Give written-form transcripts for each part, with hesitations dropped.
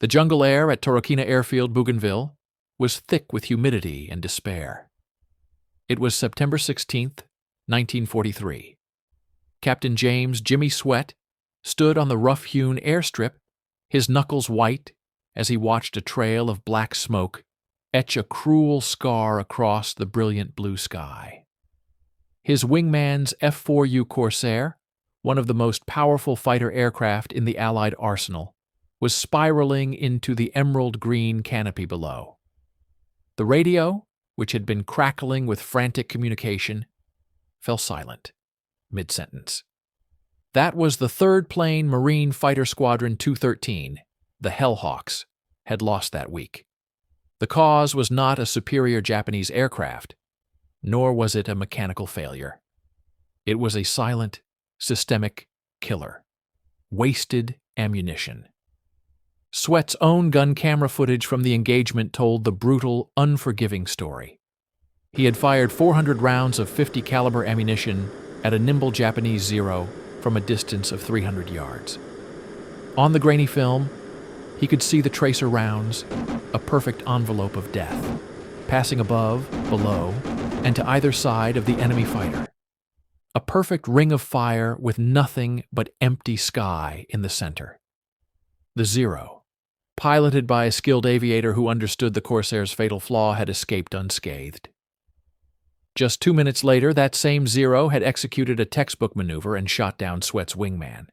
The jungle air at Torokina Airfield, Bougainville, was thick with humidity and despair. It was September 16th, 1943. Captain James "Jimmy" Sweat stood on the rough-hewn airstrip, his knuckles white, as he watched a trail of black smoke etch a cruel scar across the brilliant blue sky. His wingman's F4U Corsair, one of the most powerful fighter aircraft in the Allied arsenal, was spiraling into the emerald green canopy below. The radio, which had been crackling with frantic communication, fell silent, mid-sentence. That was the third plane Marine Fighter Squadron 213, the Hellhawks, had lost that week. The cause was not a superior Japanese aircraft, nor was it a mechanical failure. It was a silent, systemic killer. Wasted ammunition. Sweat's own gun camera footage from the engagement told the brutal, unforgiving story. He had fired 400 rounds of .50 caliber ammunition at a nimble Japanese Zero from a distance of 300 yards. On the grainy film, he could see the tracer rounds, a perfect envelope of death, passing above, below, and to either side of the enemy fighter. A perfect ring of fire with nothing but empty sky in the center. The Zero, piloted by a skilled aviator who understood the Corsair's fatal flaw, had escaped unscathed. Just 2 minutes later, that same Zero had executed a textbook maneuver and shot down Sweat's wingman.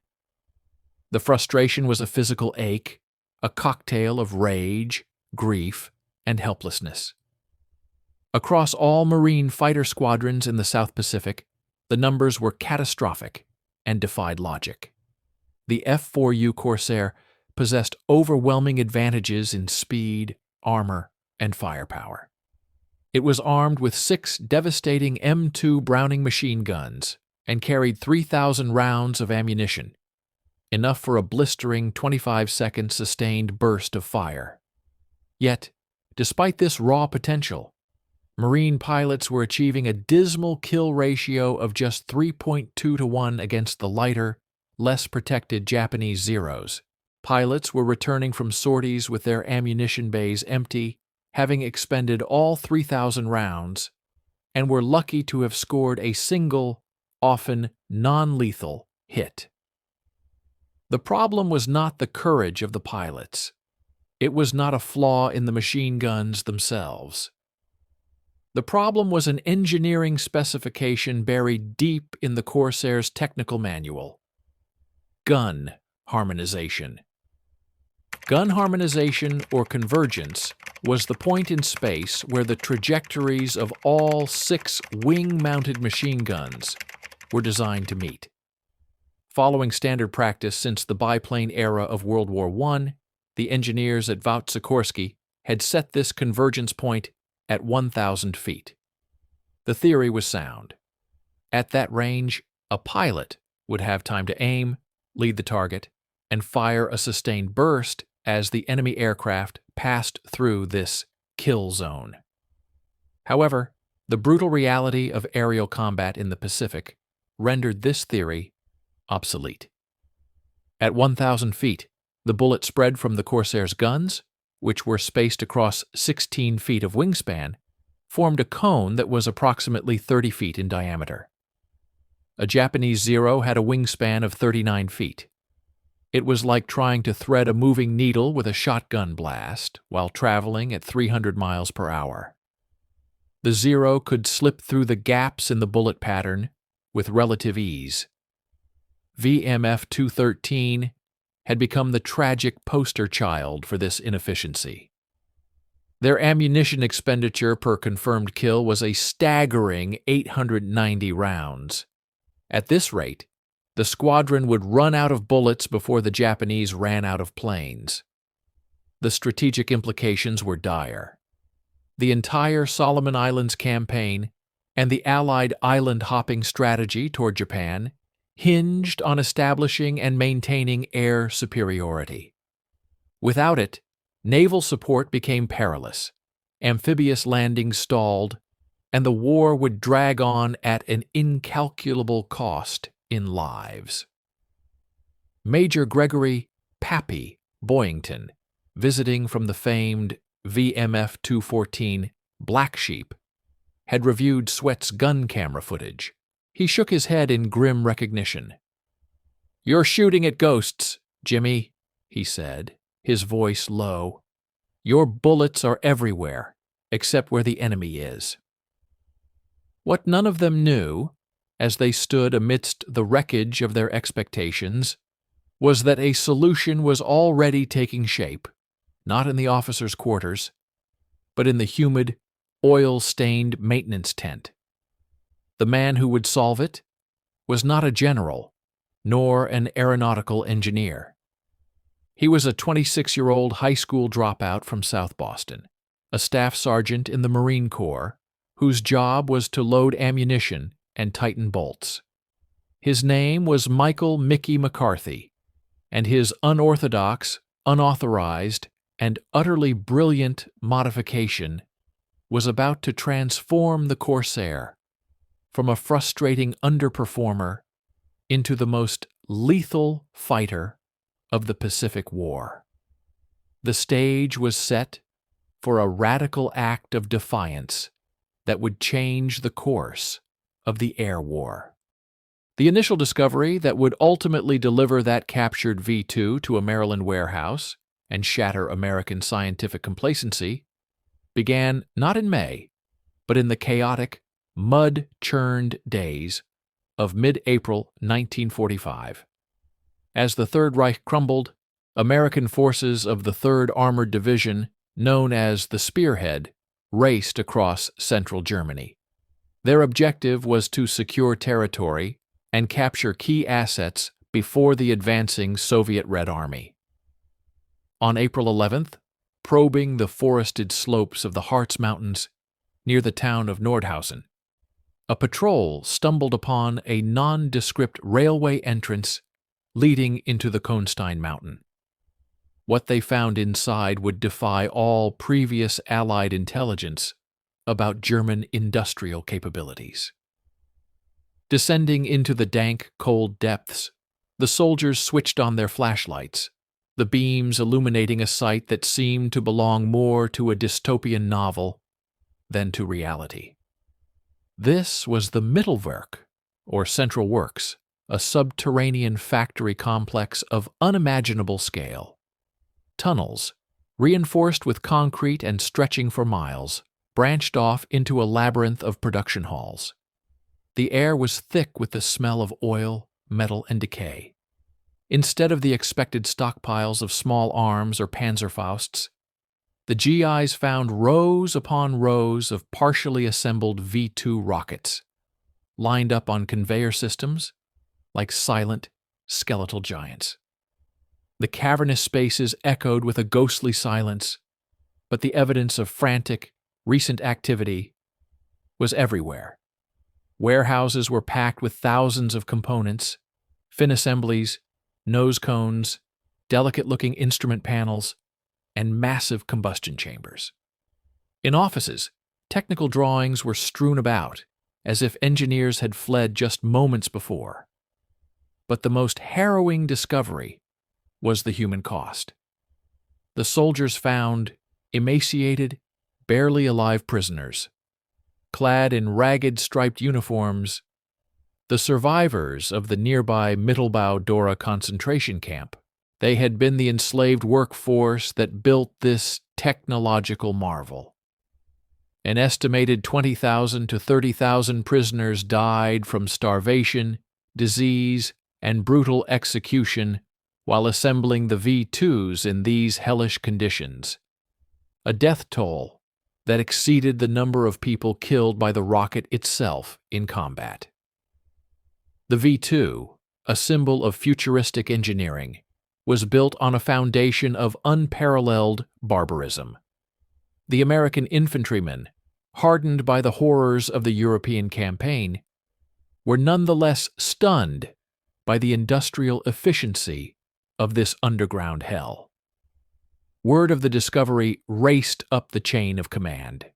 The frustration was a physical ache, a cocktail of rage, grief, and helplessness. Across all Marine fighter squadrons in the South Pacific, the numbers were catastrophic and defied logic. The F4U Corsair possessed overwhelming advantages in speed, armor, and firepower. It was armed with 6 devastating M2 Browning machine guns and carried 3,000 rounds of ammunition, enough for a blistering 25-second sustained burst of fire. Yet, despite this raw potential, Marine pilots were achieving a dismal kill ratio of just 3.2 to 1 against the lighter, less protected Japanese Zeros. Pilots were returning from sorties with their ammunition bays empty, having expended all 3,000 rounds, and were lucky to have scored a single, often non-lethal, hit. The problem was not the courage of the pilots. It was not a flaw in the machine guns themselves. The problem was an engineering specification buried deep in the Corsair's technical manual. Gun harmonization. Gun harmonization, or convergence, was the point in space where the trajectories of all 6 wing-mounted machine guns were designed to meet. Following standard practice since the biplane era of World War I, the engineers at Sikorsky had set this convergence point at 1,000 feet. The theory was sound. At that range, a pilot would have time to aim, lead the target, and fire a sustained burst as the enemy aircraft passed through this kill zone. However, the brutal reality of aerial combat in the Pacific rendered this theory obsolete. At 1,000 feet, the bullet spread from the Corsair's guns, which were spaced across 16 feet of wingspan, formed a cone that was approximately 30 feet in diameter. A Japanese Zero had a wingspan of 39 feet. It was like trying to thread a moving needle with a shotgun blast while traveling at 300 miles per hour. The Zero could slip through the gaps in the bullet pattern with relative ease. VMF 213 had become the tragic poster child for this inefficiency. Their ammunition expenditure per confirmed kill was a staggering 890 rounds. At this rate, the squadron would run out of bullets before the Japanese ran out of planes. The strategic implications were dire. The entire Solomon Islands campaign and the Allied island-hopping strategy toward Japan hinged on establishing and maintaining air superiority. Without it, naval support became perilous, amphibious landings stalled, and the war would drag on at an incalculable cost in lives. Major Gregory "Pappy" Boyington visiting from the famed VMF 214 Black Sheep, had reviewed Sweat's gun camera footage. He shook his head in grim recognition. "You're shooting at ghosts, Jimmy," he said, his voice low. "Your bullets are everywhere, except where the enemy is." What none of them knew, as they stood amidst the wreckage of their expectations, was that a solution was already taking shape, not in the officers' quarters, but in the humid, oil-stained maintenance tent. The man who would solve it was not a general, nor an aeronautical engineer. He was a 26-year-old high school dropout from South Boston, a staff sergeant in the Marine Corps, whose job was to load ammunition and tighten bolts. His name was Michael "Mickey" McCarthy, and his unorthodox, unauthorized, and utterly brilliant modification was about to transform the Corsair from a frustrating underperformer into the most lethal fighter of the Pacific War. The stage was set for a radical act of defiance that would change the course of the air war. The initial discovery that would ultimately deliver that captured V-2 to a Maryland warehouse and shatter American scientific complacency began not in May, but in the chaotic, mud-churned days of mid-April 1945. As the Third Reich crumbled, American forces of the 3rd Armored Division, known as the Spearhead, raced across central Germany. Their objective was to secure territory and capture key assets before the advancing Soviet Red Army. On April 11th, probing the forested slopes of the Harz Mountains near the town of Nordhausen, a patrol stumbled upon a nondescript railway entrance leading into the Kohnstein Mountain. What they found inside would defy all previous Allied intelligence about German industrial capabilities. Descending into the dank, cold depths, the soldiers switched on their flashlights, the beams illuminating a sight that seemed to belong more to a dystopian novel than to reality. This was the Mittelwerk, or Central Works, a subterranean factory complex of unimaginable scale. Tunnels, reinforced with concrete and stretching for miles, branched off into a labyrinth of production halls. The air was thick with the smell of oil, metal, and decay. Instead of the expected stockpiles of small arms or Panzerfausts, the GIs found rows upon rows of partially assembled V-2 rockets, lined up on conveyor systems like silent, skeletal giants. The cavernous spaces echoed with a ghostly silence, but the evidence of frantic, recent activity was everywhere. Warehouses were packed with thousands of components, fin assemblies, nose cones, delicate-looking instrument panels, and massive combustion chambers. In offices, technical drawings were strewn about, as if engineers had fled just moments before. But the most harrowing discovery was the human cost. The soldiers found emaciated, barely alive prisoners, clad in ragged striped uniforms, the survivors of the nearby Mittelbau-Dora concentration camp. They had been the enslaved workforce that built this technological marvel. An estimated 20,000 to 30,000 prisoners died from starvation, disease, and brutal execution while assembling the V-2s in these hellish conditions, a death toll that exceeded the number of people killed by the rocket itself in combat. The V-2, a symbol of futuristic engineering, was built on a foundation of unparalleled barbarism. The American infantrymen, hardened by the horrors of the European campaign, were nonetheless stunned by the industrial efficiency of this underground hell. Word of the discovery raced up the chain of command.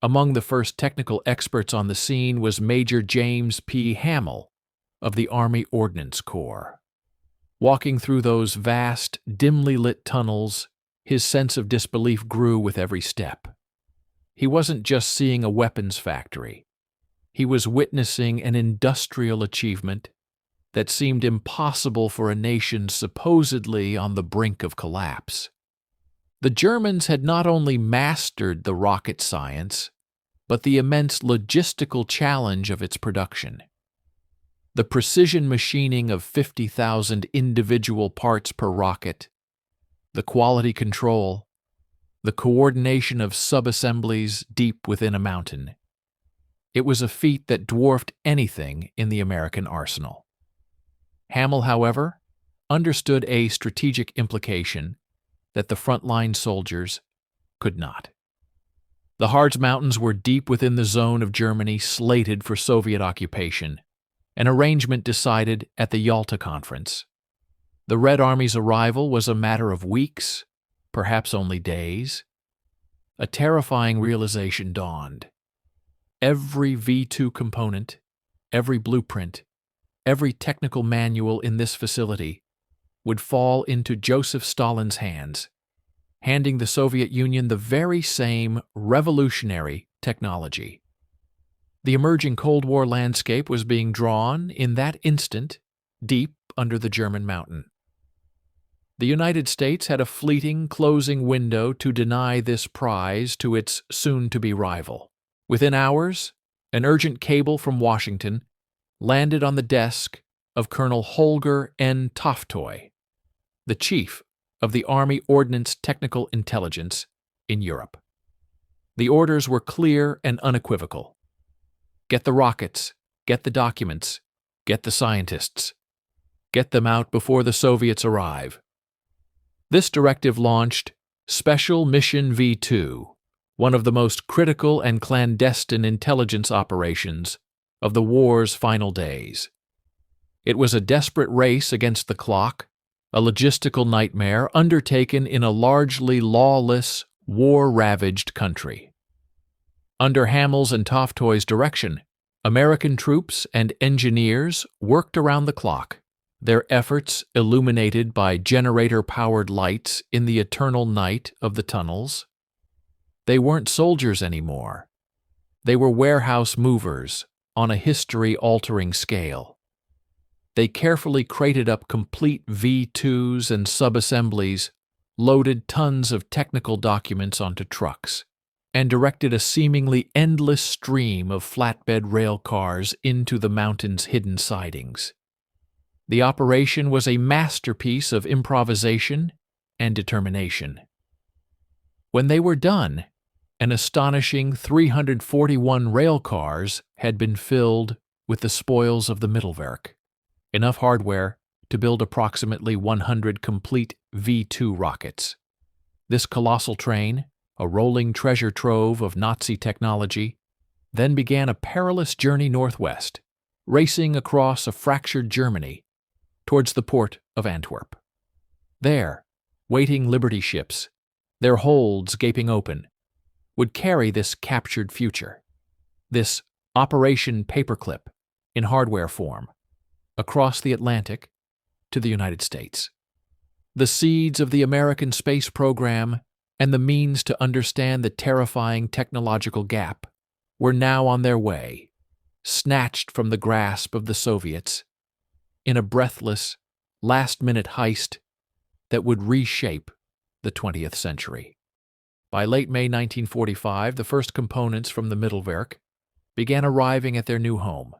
Among the first technical experts on the scene was Major James P. Hamill of the Army Ordnance Corps. Walking through those vast, dimly lit tunnels His sense of disbelief grew with every step. He wasn't just seeing a weapons factory. He was witnessing an industrial achievement that seemed impossible for a nation supposedly on the brink of collapse. The Germans had not only mastered the rocket science, but the immense logistical challenge of its production. The precision machining of 50,000 individual parts per rocket, the quality control, the coordination of subassemblies deep within a mountain. It was a feat that dwarfed anything in the American arsenal. Hamel, however, understood a strategic implication that the frontline soldiers could not. The Harz Mountains were deep within the zone of Germany slated for Soviet occupation, an arrangement decided at the Yalta Conference. The Red Army's arrival was a matter of weeks, perhaps only days. A terrifying realization dawned. Every V2 component, every blueprint, every technical manual in this facility would fall into Joseph Stalin's hands, handing the Soviet Union the very same revolutionary technology. The emerging Cold War landscape was being drawn in that instant deep under the German mountain. The United States had a fleeting closing window to deny this prize to its soon-to-be rival. Within hours, an urgent cable from Washington landed on the desk of Colonel Holger N. Toftoy, the chief of the Army Ordnance Technical Intelligence in Europe. The orders were clear and unequivocal. Get the rockets, get the documents, get the scientists. Get them out before the Soviets arrive. This directive launched Special Mission V2, one of the most critical and clandestine intelligence operations of the war's final days. It was a desperate race against the clock, a logistical nightmare undertaken in a largely lawless, war-ravaged country. Under Hamel's and Toftoy's direction, American troops and engineers worked around the clock, their efforts illuminated by generator-powered lights in the eternal night of the tunnels. They weren't soldiers anymore. They were warehouse movers on a history-altering scale. They carefully crated up complete V2s and subassemblies, loaded tons of technical documents onto trucks, and directed a seemingly endless stream of flatbed rail cars into the mountain's hidden sidings. The operation was a masterpiece of improvisation and determination. When they were done, an astonishing 341 rail cars had been filled with the spoils of the Mittelwerk, enough hardware to build approximately 100 complete V2 rockets. This colossal train, a rolling treasure trove of Nazi technology, then began a perilous journey northwest, racing across a fractured Germany towards the port of Antwerp. There, waiting Liberty ships, their holds gaping open, would carry this captured future, this Operation Paperclip in hardware form, across the Atlantic to the United States. The seeds of the American space program and the means to understand the terrifying technological gap were now on their way, snatched from the grasp of the Soviets, in a breathless, last-minute heist that would reshape the 20th century. By late May 1945, the first components from the Mittelwerk began arriving at their new home,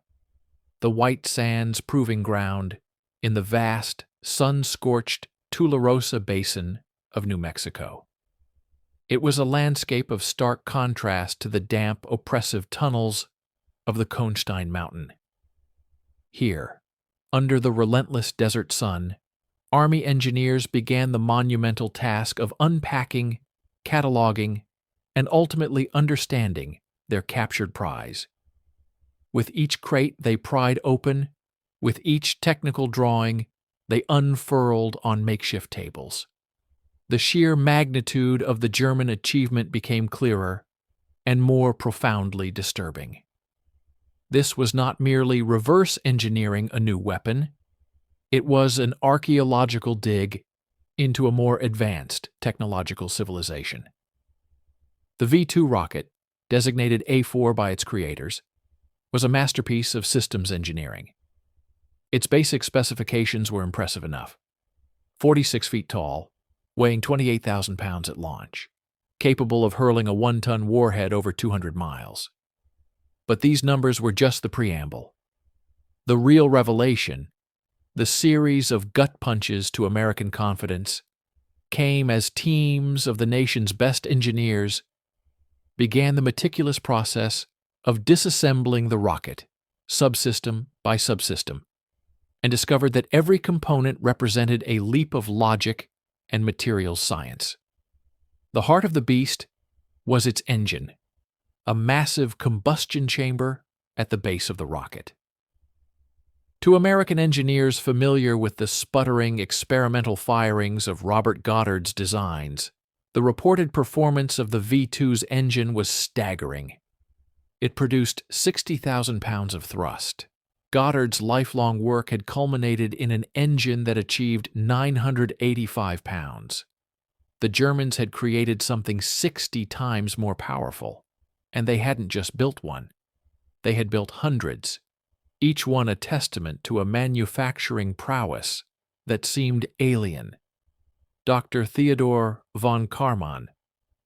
the White Sands Proving Ground in the vast, sun-scorched Tularosa Basin of New Mexico. It was a landscape of stark contrast to the damp, oppressive tunnels of the Kohnstein Mountain. Here, under the relentless desert sun, Army engineers began the monumental task of unpacking, cataloging, and ultimately understanding their captured prize. With each crate they pried open, with each technical drawing they unfurled on makeshift tables. The sheer magnitude of the German achievement became clearer and more profoundly disturbing. This was not merely reverse engineering a new weapon, it was an archaeological dig into a more advanced technological civilization. The V-2 rocket, designated A4 by its creators, was a masterpiece of systems engineering. Its basic specifications were impressive enough. 46 feet tall, weighing 28,000 pounds at launch, capable of hurling a 1-ton warhead over 200 miles. But these numbers were just the preamble. The real revelation, the series of gut punches to American confidence, came as teams of the nation's best engineers began the meticulous process of disassembling the rocket, subsystem by subsystem, and discovered that every component represented a leap of logic and materials science. The heart of the beast was its engine, a massive combustion chamber at the base of the rocket. To American engineers familiar with the sputtering experimental firings of Robert Goddard's designs, the reported performance of the V-2's engine was staggering. It produced 60,000 pounds of thrust. Goddard's lifelong work had culminated in an engine that achieved 985 pounds. The Germans had created something 60 times more powerful, and they hadn't just built one. They had built hundreds, each one a testament to a manufacturing prowess that seemed alien. Dr. Theodor von Karman,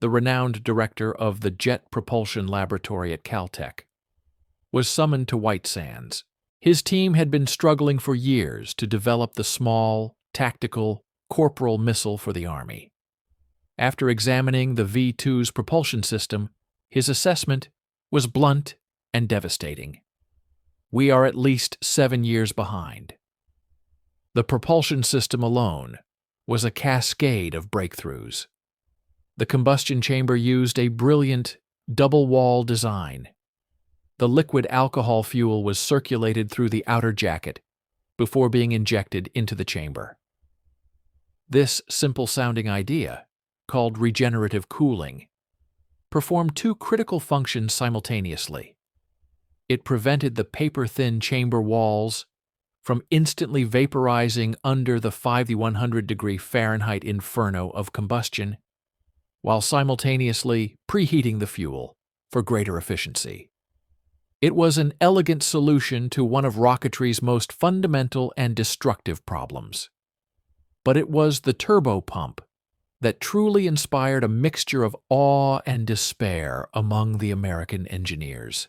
the renowned director of the Jet Propulsion Laboratory at Caltech, was summoned to White Sands. His team had been struggling for years to develop the small, tactical, Corporal missile for the Army. After examining the V-2's propulsion system, his assessment was blunt and devastating. We are at least 7 years behind. The propulsion system alone was a cascade of breakthroughs. The combustion chamber used a brilliant double-wall design. The liquid alcohol fuel was circulated through the outer jacket before being injected into the chamber. This simple-sounding idea, called regenerative cooling, performed two critical functions simultaneously. It prevented the paper-thin chamber walls from instantly vaporizing under the 5,100-degree Fahrenheit inferno of combustion, while simultaneously preheating the fuel for greater efficiency. It was an elegant solution to one of rocketry's most fundamental and destructive problems. But it was the turbopump that truly inspired a mixture of awe and despair among the American engineers.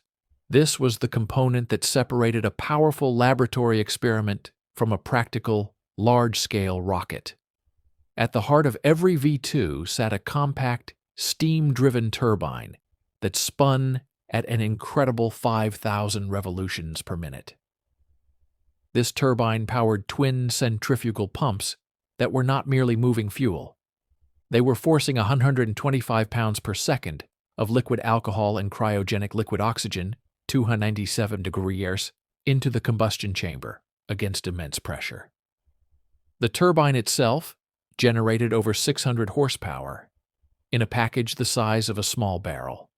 This was the component that separated a powerful laboratory experiment from a practical, large-scale rocket. At the heart of every V-2 sat a compact, steam-driven turbine that spun at an incredible 5,000 revolutions per minute. This turbine powered twin centrifugal pumps that were not merely moving fuel. They were forcing 125 pounds per second of liquid alcohol and cryogenic liquid oxygen, 297 degrees, into the combustion chamber against immense pressure. The turbine itself generated over 600 horsepower in a package the size of a small barrel.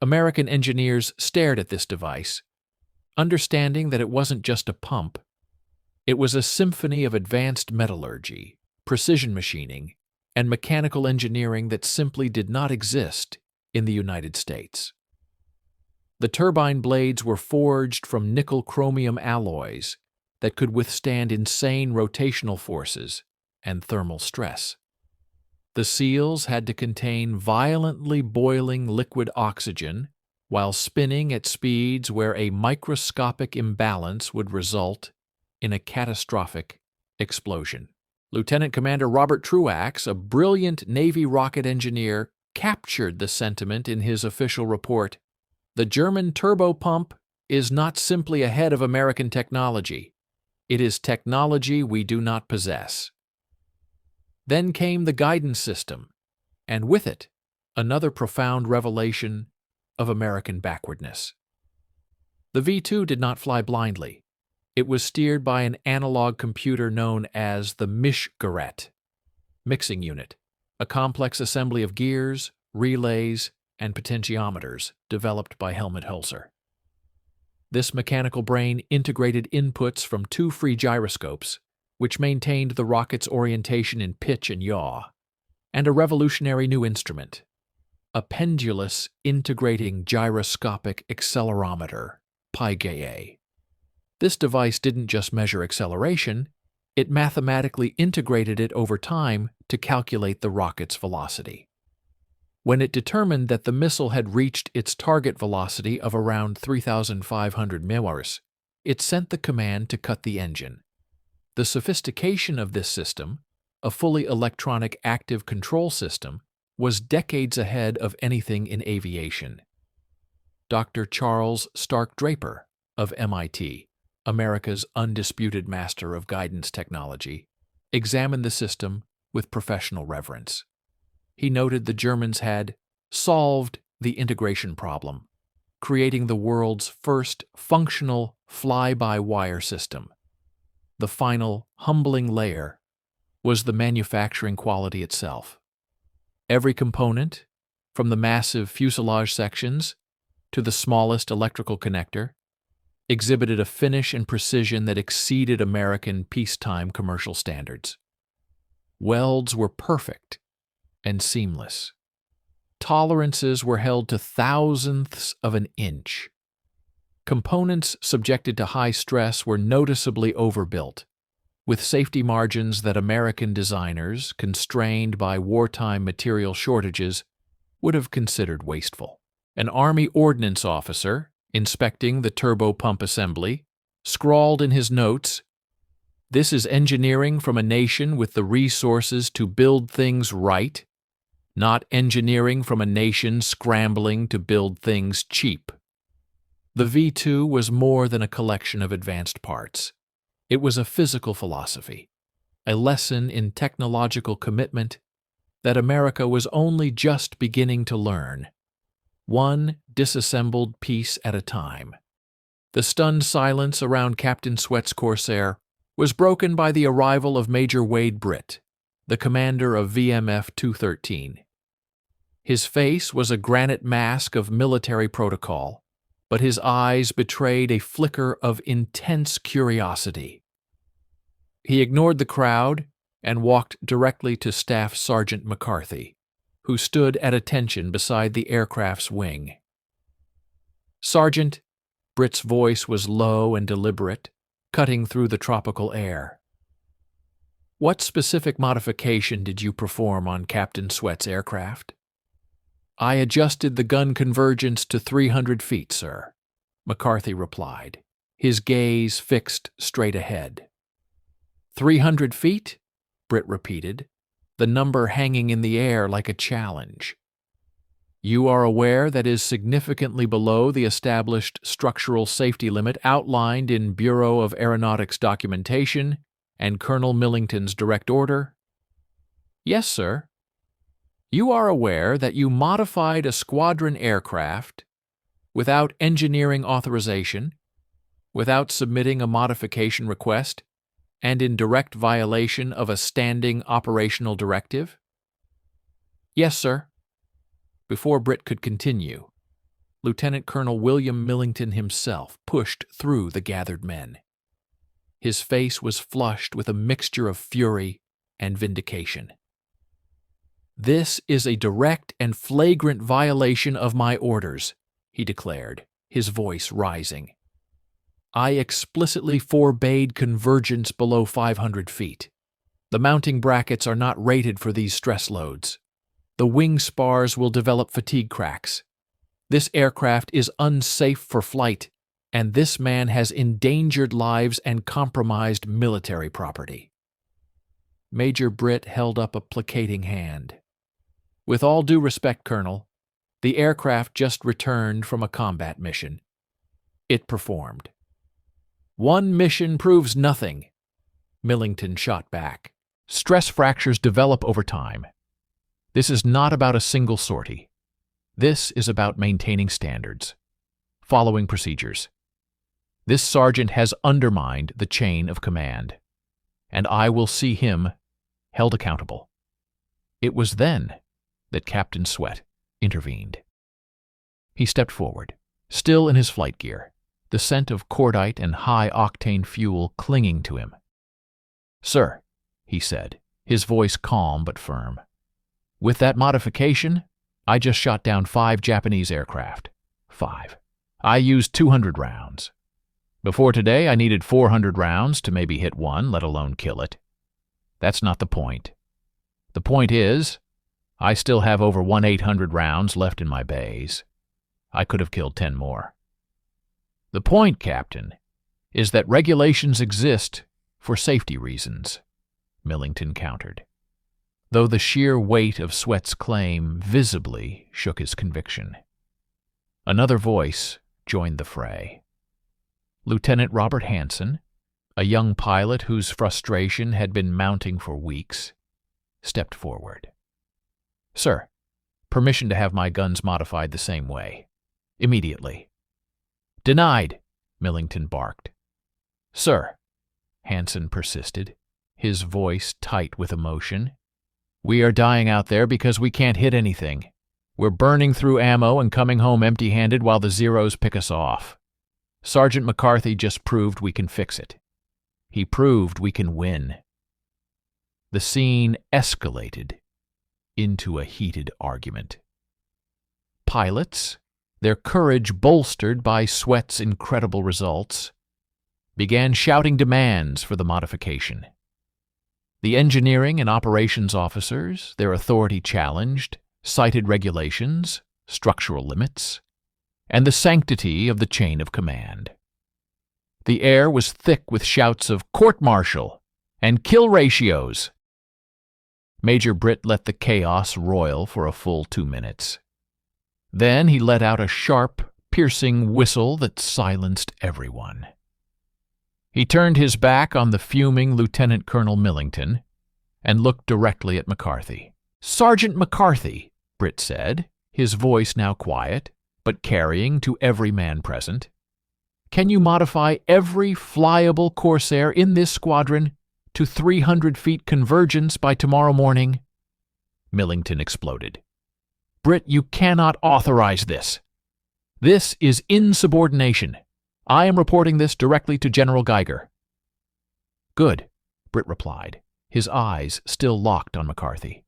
American engineers stared at this device, understanding that it wasn't just a pump. It was a symphony of advanced metallurgy, precision machining, and mechanical engineering that simply did not exist in the United States. The turbine blades were forged from nickel-chromium alloys that could withstand insane rotational forces and thermal stress. The seals had to contain violently boiling liquid oxygen while spinning at speeds where a microscopic imbalance would result in a catastrophic explosion. Lieutenant Commander Robert Truax, a brilliant Navy rocket engineer, captured the sentiment in his official report. The German turbopump is not simply ahead of American technology. It is technology we do not possess. Then came the guidance system, and with it, another profound revelation of American backwardness. The V-2 did not fly blindly. It was steered by an analog computer known as the Mischgerät, mixing unit, a complex assembly of gears, relays, and potentiometers developed by Helmut Hülser. This mechanical brain integrated inputs from two free gyroscopes which maintained the rocket's orientation in pitch and yaw, and a revolutionary new instrument, a pendulous integrating gyroscopic accelerometer, PIGA. This device didn't just measure acceleration, it mathematically integrated it over time to calculate the rocket's velocity. When it determined that the missile had reached its target velocity of around 3,500 mph, it sent the command to cut the engine. The sophistication of this system, a fully electronic active control system, was decades ahead of anything in aviation. Dr. Charles Stark Draper of MIT, America's undisputed master of guidance technology, examined the system with professional reverence. He noted the Germans had solved the integration problem, creating the world's first functional fly-by-wire system. The final, humbling layer was the manufacturing quality itself. Every component, from the massive fuselage sections to the smallest electrical connector, exhibited a finish and precision that exceeded American peacetime commercial standards. Welds were perfect and seamless. Tolerances were held to thousandths of an inch. Components subjected to high stress were noticeably overbuilt, with safety margins that American designers, constrained by wartime material shortages, would have considered wasteful. An Army ordnance officer, inspecting the turbopump assembly, scrawled in his notes, "This is engineering from a nation with the resources to build things right, not engineering from a nation scrambling to build things cheap." The V-2 was more than a collection of advanced parts. It was a physical philosophy, a lesson in technological commitment that America was only just beginning to learn, one disassembled piece at a time. The stunned silence around Captain Sweat's Corsair was broken by the arrival of Major Wade Britt, the commander of VMF 213. His face was a granite mask of military protocol, but his eyes betrayed a flicker of intense curiosity. He ignored the crowd and walked directly to Staff Sergeant McCarthy, who stood at attention beside the aircraft's wing. "Sergeant," Britt's voice was low and deliberate, cutting through the tropical air. "What specific modification did you perform on Captain Sweat's aircraft?" "I adjusted the gun convergence to 300 feet, sir," McCarthy replied, his gaze fixed straight ahead. 300 feet? Britt repeated, the number hanging in the air like a challenge. "You are aware that is significantly below the established structural safety limit outlined in Bureau of Aeronautics documentation and Colonel Millington's direct order?" "Yes, sir." "You are aware that you modified a squadron aircraft without engineering authorization, without submitting a modification request, and in direct violation of a standing operational directive?" "Yes, sir." Before Britt could continue, Lieutenant Colonel William Millington himself pushed through the gathered men. His face was flushed with a mixture of fury and vindication. "This is a direct and flagrant violation of my orders," he declared, his voice rising. "I explicitly forbade convergence below 500 feet. The mounting brackets are not rated for these stress loads. The wing spars will develop fatigue cracks. This aircraft is unsafe for flight, and this man has endangered lives and compromised military property." Major Britt held up a placating hand. "With all due respect, Colonel, the aircraft just returned from a combat mission. It performed." "One mission proves nothing," Millington shot back. "Stress fractures develop over time. This is not about a single sortie. This is about maintaining standards, following procedures. This sergeant has undermined the chain of command, and I will see him held accountable." It was then that Captain Sweat intervened. He stepped forward, still in his flight gear, the scent of cordite and high-octane fuel clinging to him. "Sir," he said, his voice calm but firm. "With that modification, I just shot down 5 Japanese aircraft. 5. I used 200 rounds. Before today, I needed 400 rounds to maybe hit one, let alone kill it. That's not the point. The point is, I still have over 1,800 rounds left in my bays. I could have killed 10 more. The point, Captain, is that regulations exist for safety reasons," Millington countered, though the sheer weight of Sweat's claim visibly shook his conviction. Another voice joined the fray. Lieutenant Robert Hansen, a young pilot whose frustration had been mounting for weeks, stepped forward. "Sir, permission to have my guns modified the same way. Immediately." "Denied," Millington barked. "Sir," Hansen persisted, his voice tight with emotion, "we are dying out there because we can't hit anything. We're burning through ammo and coming home empty-handed while the Zeros pick us off. Sergeant McCarthy just proved we can fix it. He proved we can win." The scene escalated into a heated argument. Pilots, their courage bolstered by Sweat's incredible results, began shouting demands for the modification. The engineering and operations officers, their authority challenged, cited regulations, structural limits, and the sanctity of the chain of command. The air was thick with shouts of court-martial and kill ratios. Major Britt let the chaos roil for a full 2 minutes. Then he let out a sharp, piercing whistle that silenced everyone. He turned his back on the fuming Lieutenant Colonel Millington and looked directly at McCarthy. "Sergeant McCarthy," Britt said, his voice now quiet, but carrying to every man present, "can you modify every flyable Corsair in this squadron to 300 feet convergence by tomorrow morning?" Millington exploded. "Britt, you cannot authorize this. This is insubordination. I am reporting this directly to General Geiger." "Good," Britt replied, his eyes still locked on McCarthy.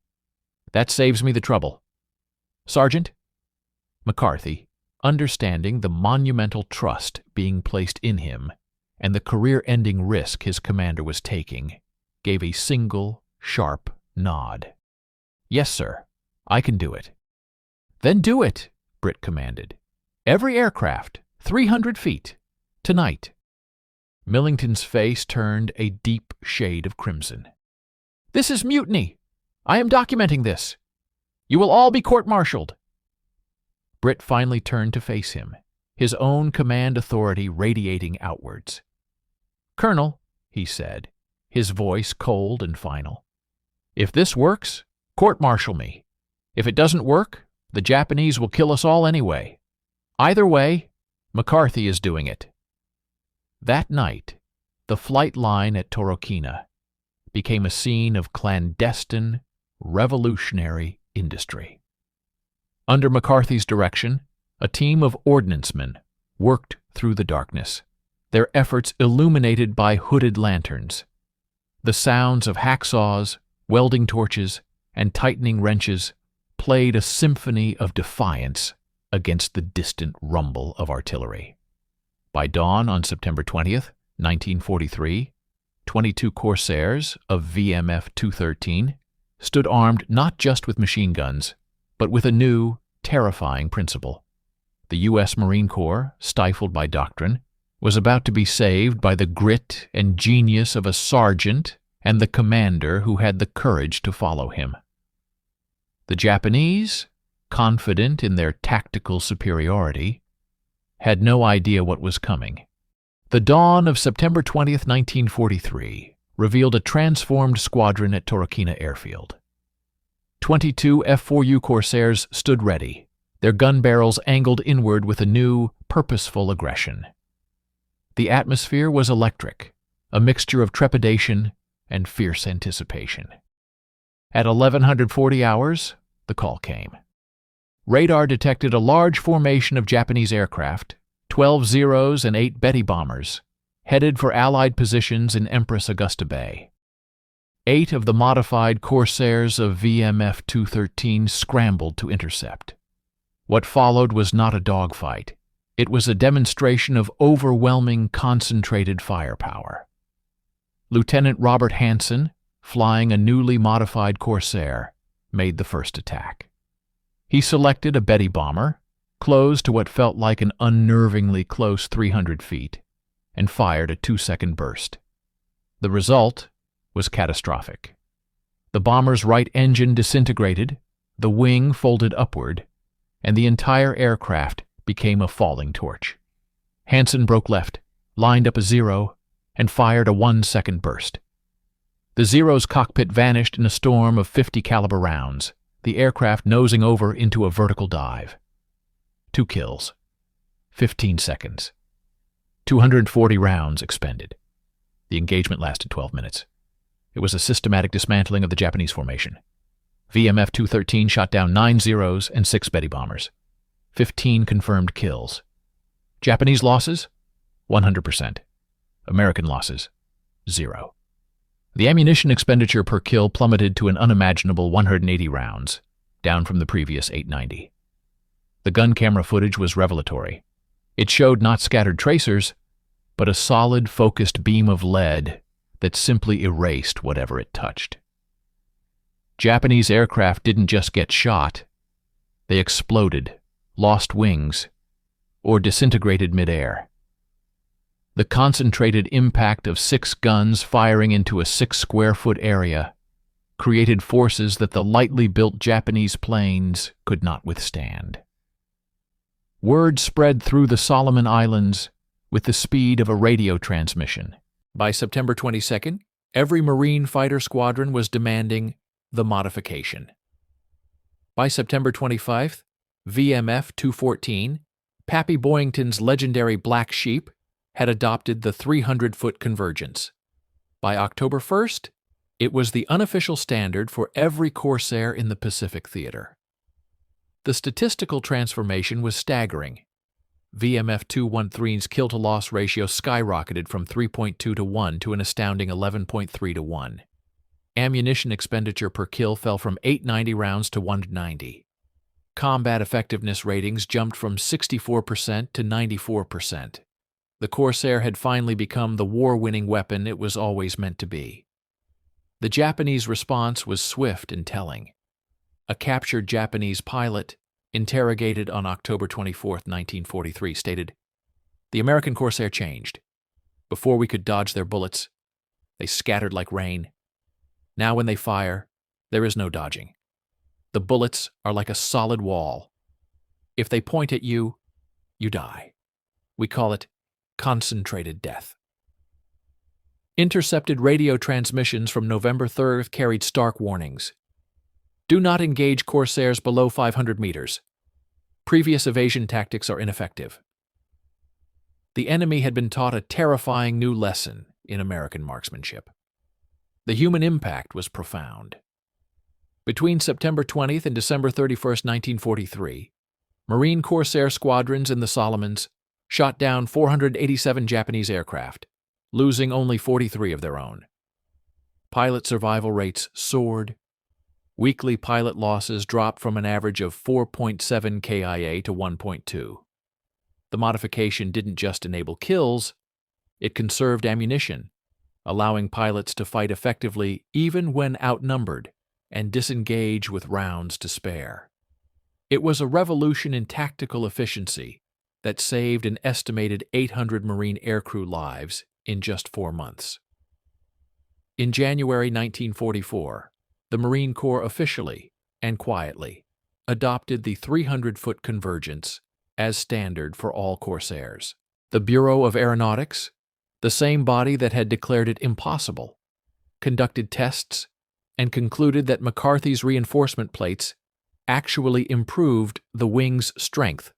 "That saves me the trouble. Sergeant?" McCarthy, understanding the monumental trust being placed in him and the career-ending risk his commander was taking, gave a single, sharp nod. "Yes, sir. I can do it." "Then do it," Britt commanded. "Every aircraft, 300 feet, tonight." Millington's face turned a deep shade of crimson. "This is mutiny. I am documenting this. You will all be court-martialed." Britt finally turned to face him, his own command authority radiating outwards. "Colonel," he said, his voice cold and final, "if this works, court-martial me. If it doesn't work, the Japanese will kill us all anyway. Either way, McCarthy is doing it." That night, the flight line at Torokina became a scene of clandestine, revolutionary industry. Under McCarthy's direction, a team of ordnancemen worked through the darkness, their efforts illuminated by hooded lanterns. The sounds of hacksaws, welding torches, and tightening wrenches played a symphony of defiance against the distant rumble of artillery. By dawn on September 20th, 1943, 22 Corsairs of VMF 213 stood armed not just with machine guns, but with a new, terrifying principle. The U.S. Marine Corps, stifled by doctrine, was about to be saved by the grit and genius of a sergeant and the commander who had the courage to follow him. The Japanese, confident in their tactical superiority, had no idea what was coming. The dawn of September 20th, 1943, revealed a transformed squadron at Torokina Airfield. 22 F4U Corsairs stood ready, their gun barrels angled inward with a new, purposeful aggression. The atmosphere was electric, a mixture of trepidation and fierce anticipation. At 1140 hours, the call came. Radar detected a large formation of Japanese aircraft, 12 Zeros and 8 Betty bombers, headed for Allied positions in Empress Augusta Bay. 8 of the modified Corsairs of VMF-213 scrambled to intercept. What followed was not a dogfight. It was a demonstration of overwhelming, concentrated firepower. Lieutenant Robert Hansen, flying a newly modified Corsair, made the first attack. He selected a Betty bomber, closed to what felt like an unnervingly close 300 feet, and fired a 2-second burst. The result was catastrophic. The bomber's right engine disintegrated, the wing folded upward, and the entire aircraft became a falling torch. Hansen broke left, lined up a Zero, and fired a 1-second burst. The Zero's cockpit vanished in a storm of 50 caliber rounds, the aircraft nosing over into a vertical dive. 2 kills. 15 seconds. 240 rounds expended. The engagement lasted 12 minutes. It was a systematic dismantling of the Japanese formation. VMF-213 shot down 9 Zeros and 6 Betty bombers. 15 confirmed kills. Japanese losses? 100%. American losses? 0. The ammunition expenditure per kill plummeted to an unimaginable 180 rounds, down from the previous 890. The gun camera footage was revelatory. It showed not scattered tracers, but a solid, focused beam of lead that simply erased whatever it touched. Japanese aircraft didn't just get shot, they exploded, lost wings, or disintegrated midair. The concentrated impact of 6 guns firing into a 6-square-foot area created forces that the lightly built Japanese planes could not withstand. Word spread through the Solomon Islands with the speed of a radio transmission. By September 22nd, every Marine fighter squadron was demanding the modification. By September 25th, VMF-214, Pappy Boyington's legendary Black Sheep, had adopted the 300-foot convergence. By October 1st, it was the unofficial standard for every Corsair in the Pacific Theater. The statistical transformation was staggering. VMF-213's kill-to-loss ratio skyrocketed from 3.2 to 1 to an astounding 11.3 to 1. Ammunition expenditure per kill fell from 890 rounds to 190. Combat effectiveness ratings jumped from 64% to 94%. The Corsair had finally become the war-winning weapon it was always meant to be. The Japanese response was swift and telling. A captured Japanese pilot, interrogated on October 24, 1943, stated, "The American Corsair changed. Before we could dodge their bullets, they scattered like rain. Now when they fire, there is no dodging. The bullets are like a solid wall. If they point at you, you die. We call it concentrated death." Intercepted radio transmissions from November 3rd carried stark warnings. Do not engage Corsairs below 500 meters. Previous evasion tactics are ineffective. The enemy had been taught a terrifying new lesson in American marksmanship. The human impact was profound. Between September 20th and December 31st, 1943, Marine Corsair squadrons in the Solomons shot down 487 Japanese aircraft, losing only 43 of their own. Pilot survival rates soared. Weekly pilot losses dropped from an average of 4.7 KIA to 1.2. The modification didn't just enable kills, it conserved ammunition, allowing pilots to fight effectively even when outnumbered and disengage with rounds to spare. It was a revolution in tactical efficiency that saved an estimated 800 Marine aircrew lives in just 4 months. In January 1944, the Marine Corps officially and quietly adopted the 300-foot convergence as standard for all Corsairs. The Bureau of Aeronautics, the same body that had declared it impossible, conducted tests and concluded that McCarthy's reinforcement plates actually improved the wing's strength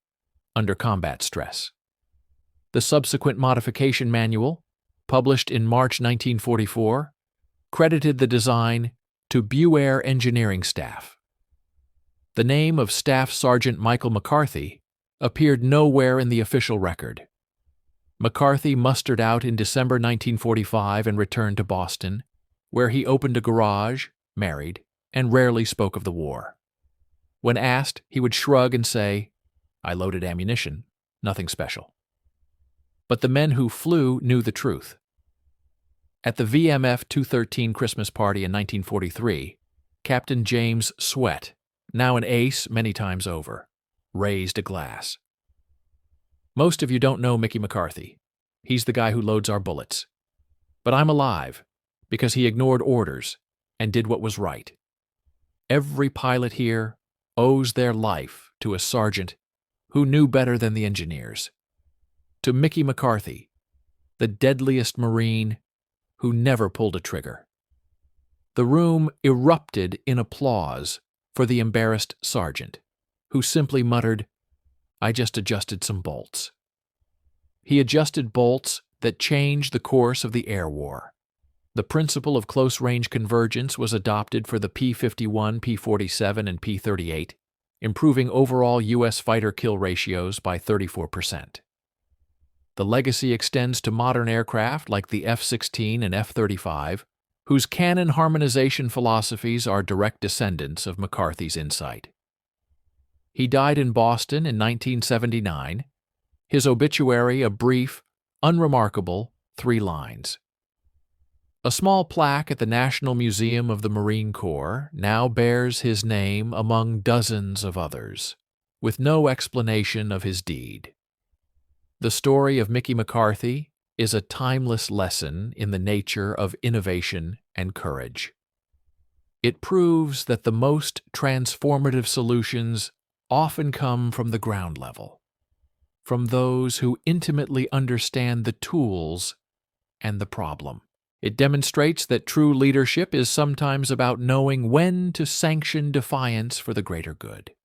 under combat stress. The subsequent modification manual, published in March 1944, credited the design to Buair Engineering Staff. The name of Staff Sergeant Michael McCarthy appeared nowhere in the official record. McCarthy mustered out in December 1945 and returned to Boston, where he opened a garage, married, and rarely spoke of the war. When asked, he would shrug and say, "I loaded ammunition, nothing special." But the men who flew knew the truth. At the VMF 213 Christmas party in 1943, Captain James Sweat, now an ace many times over, raised a glass. Most of you don't know Mickey McCarthy. He's the guy who loads our bullets. But I'm alive because he ignored orders and did what was right. Every pilot here owes their life to a sergeant who knew better than the engineers. To Mickey McCarthy, the deadliest Marine who never pulled a trigger. The room erupted in applause for the embarrassed sergeant, who simply muttered, "I just adjusted some bolts." He adjusted bolts that changed the course of the air war. The principle of close-range convergence was adopted for the P-51, P-47, and P-38, improving overall U.S. fighter kill ratios by 34%. The legacy extends to modern aircraft like the F-16 and F-35, whose cannon harmonization philosophies are direct descendants of McCarthy's insight. He died in Boston in 1979, his obituary a brief, unremarkable 3 lines. A small plaque at the National Museum of the Marine Corps now bears his name among dozens of others, with no explanation of his deed. The story of Mickey McCarthy is a timeless lesson in the nature of innovation and courage. It proves that the most transformative solutions often come from the ground level, from those who intimately understand the tools and the problem. It demonstrates that true leadership is sometimes about knowing when to sanction defiance for the greater good.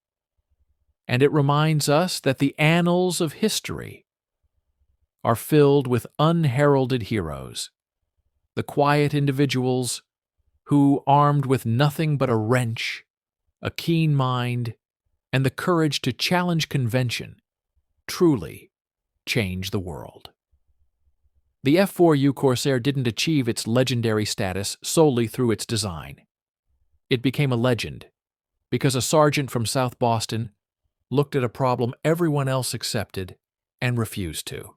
And it reminds us that the annals of history are filled with unheralded heroes, the quiet individuals who, armed with nothing but a wrench, a keen mind, and the courage to challenge convention, truly change the world. The F4U Corsair didn't achieve its legendary status solely through its design. It became a legend because a sergeant from South Boston looked at a problem everyone else accepted and refused to.